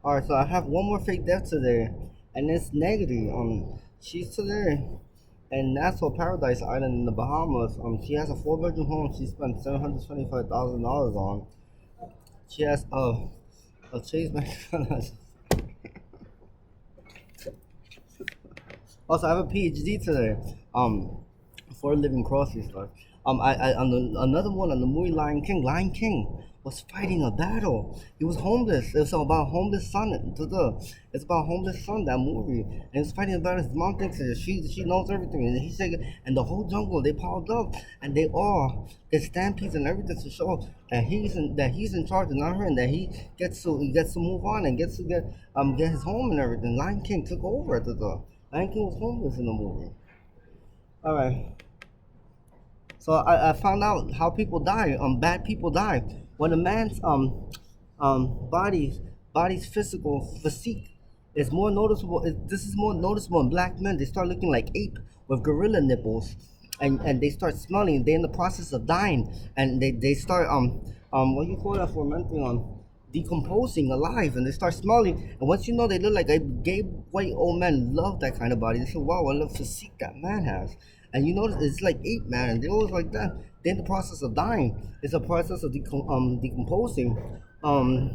All right, so I have one more fake death today, and it's negative. She's today in Nassau Paradise Island in the Bahamas. She has a four-bedroom home. She spent $725,000 on. She has a Chase Bank. Also, I have a PhD today. For living Crosby stuff. Another one on the movie Lion King. Lion King was fighting a battle. He was homeless. It's about homeless son. It's about homeless son. That movie, and he's fighting a battle. His mom thinks that she knows everything, and he said, and the whole jungle they piled up, and they all did stampedes and everything to show that he's in charge and not her, and that he gets to move on and gets to get his home and everything. Lion King took over at the Lion King was homeless in the movie. All right. So I found out how people die. Bad people die when a man's body's physical physique is more noticeable. This is more noticeable in black men. They start looking like ape with gorilla nipples, and they start smelling. They're in the process of dying, and they start what do you call that fermenting decomposing alive, and they start smelling. And once you know they look like a gay white old man, love that kind of body. They say, "Wow, I love physique that man has." And you notice it's like ape man, and they're always like that. They're in the process of dying. It's a process of decomposing. Um,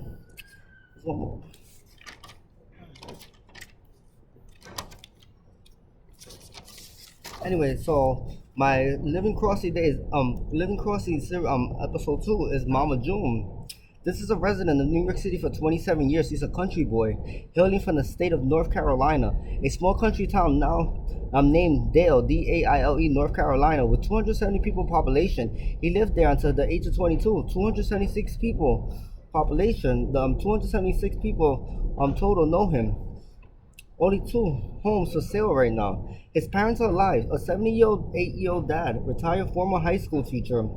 anyway, so my Living Crosby days, Living Crosby episode 2 is Mama June. This is a resident of New York City for 27 years. He's a country boy, hailing from the state of North Carolina, a small country town now named Dale, Daile, North Carolina, with 270 people population. He lived there until the age of 22. 276 people population. The 276 people total know him. Only two homes for sale right now. His parents are alive. A 70-year-old, 8-year-old dad, retired former high school teacher,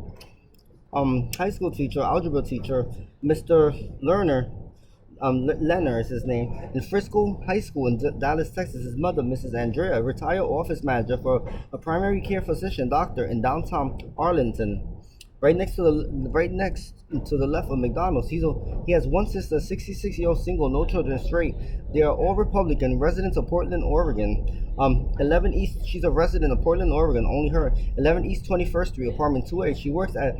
algebra teacher, Mr. Lerner, Leonard is his name, in Frisco High School in Dallas, Texas. His mother, Mrs. Andrea, retired office manager for a primary care physician doctor in downtown Arlington, right next to the left of McDonald's. He has one sister, 66-year-old single, no children, straight. They are all Republican, residents of Portland, Oregon. 11 East. She's a resident of Portland, Oregon. Only her. 11 East 21st Street, apartment 2A. She works as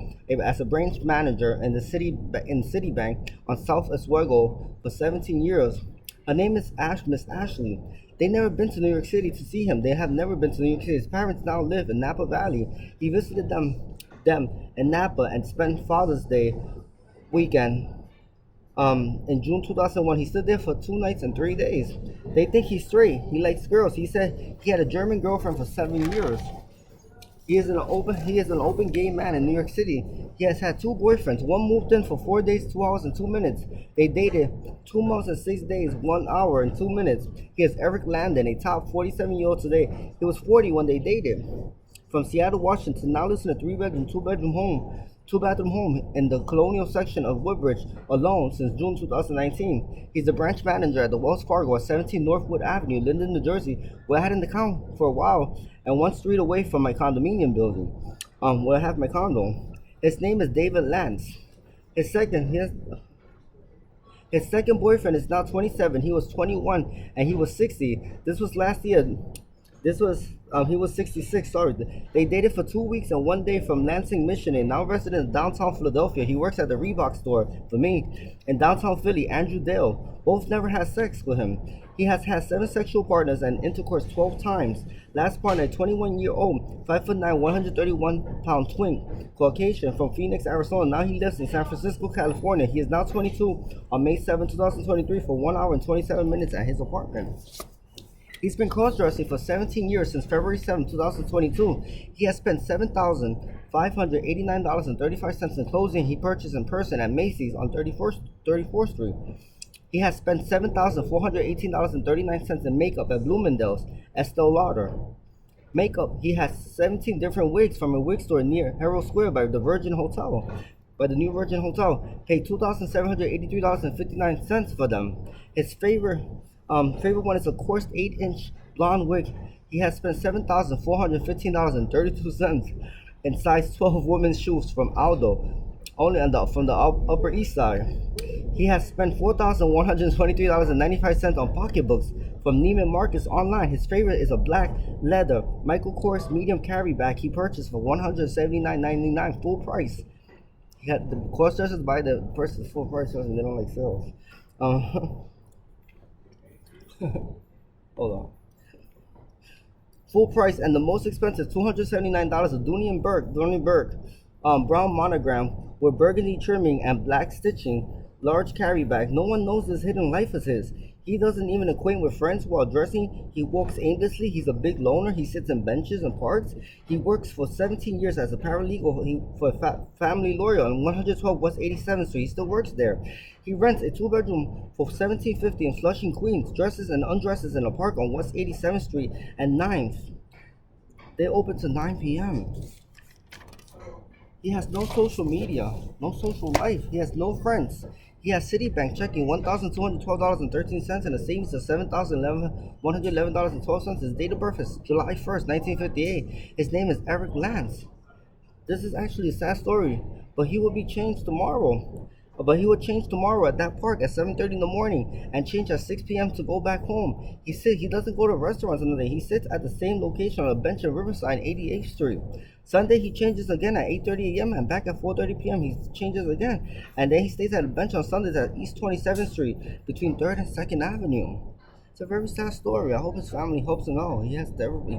a branch manager in Citibank on South Oswego for 17 years. Her name is Miss Ashley. They never been to New York City to see him. They have never been to New York City. His parents now live in Napa Valley. He visited them in Napa and spent Father's Day weekend. In June 2001, he stood there for 2 nights and 3 days. They think he's straight. He likes girls. He said he had a German girlfriend for 7 years. He is an open gay man in New York City. He has had two boyfriends. One moved in for 4 days, 2 hours and 2 minutes. They dated 2 months and 6 days, 1 hour and 2 minutes. He is Eric Landon, a top 47-year-old today. He was 40 when they dated. From Seattle, Washington, now lives in a three-bedroom, two-bathroom home in the colonial section of Woodbridge alone since June 2019. He's the branch manager at the Wells Fargo at 17 Northwood Avenue, Linden, New Jersey, where I had in the count for a while, and 1 street away from my condominium building, where I have my condo. His name is David Lance. His second, he has, his second boyfriend is now 27. He was 21 and he was 60. This was last year. He was 66. Sorry, they dated for 2 weeks and 1 day from Lansing, Michigan. Now resident in downtown Philadelphia, he works at the Reebok store for me in downtown Philly. Andrew Dale. Both never had sex with him. He has had 7 sexual partners and intercourse 12 times. Last partner, a 21-year-old, 5'9", 131-pound twin, Caucasian from Phoenix, Arizona. Now he lives in San Francisco, California. He is now 22 on May 7, 2023 for 1 hour and 27 minutes at his apartment. He's been cross-dressing for 17 years since February 7, 2022. He has spent $7,589.35 in clothing he purchased in person at Macy's on 34th Street. He has spent $7,418.39 in makeup at Bloomingdale's, Estee Lauder. Makeup. He has 17 different wigs from a wig store near Herald Square by the New Virgin Hotel. Paid $2,783.59 for them. His favorite one is a coarse 8-inch blonde wig. He has spent $7,415.32 in size 12 women's shoes from Aldo, only from the Upper East Side. He has spent $4,123.95 on pocketbooks from Neiman Marcus online. His favorite is a black leather Michael Kors medium carry bag he purchased for $179.99 full price. He had the cost just by the person's full price and they don't like sales. Um, hold on. Full price and the most expensive $279 of Dooney Burke brown monogram with burgundy trimming and black stitching, large carry bag. No one knows this hidden life is his. He doesn't even acquaint with friends while dressing. He walks aimlessly. He's a big loner. He sits in benches and parks. He works for 17 years as a paralegal for a family lawyer on 112 West 87th Street. He still works there. He rents a two-bedroom for $17.50 in Flushing, Queens. Dresses and undresses in a park on West 87th Street and 9th. They open to 9 p.m. He has no social media, no social life. He has no friends. He has Citibank checking $1,212.13 and a savings of $7,111.12. His date of birth is July 1st, 1958. His name is Eric Lance. This is actually a sad story, but he will be changed tomorrow. But he will change tomorrow at that park at 7:30 in the morning and change at 6 p.m. to go back home. He doesn't go to restaurants another day. He sits at the same location on a bench in Riverside, 88th Street. Sunday he changes again at 8:30 a.m. and back at 4:30 p.m. He changes again. And then he stays at a bench on Sundays at East 27th Street between 3rd and 2nd Avenue. It's a very sad story. I hope his family helps him out. He gets therapy.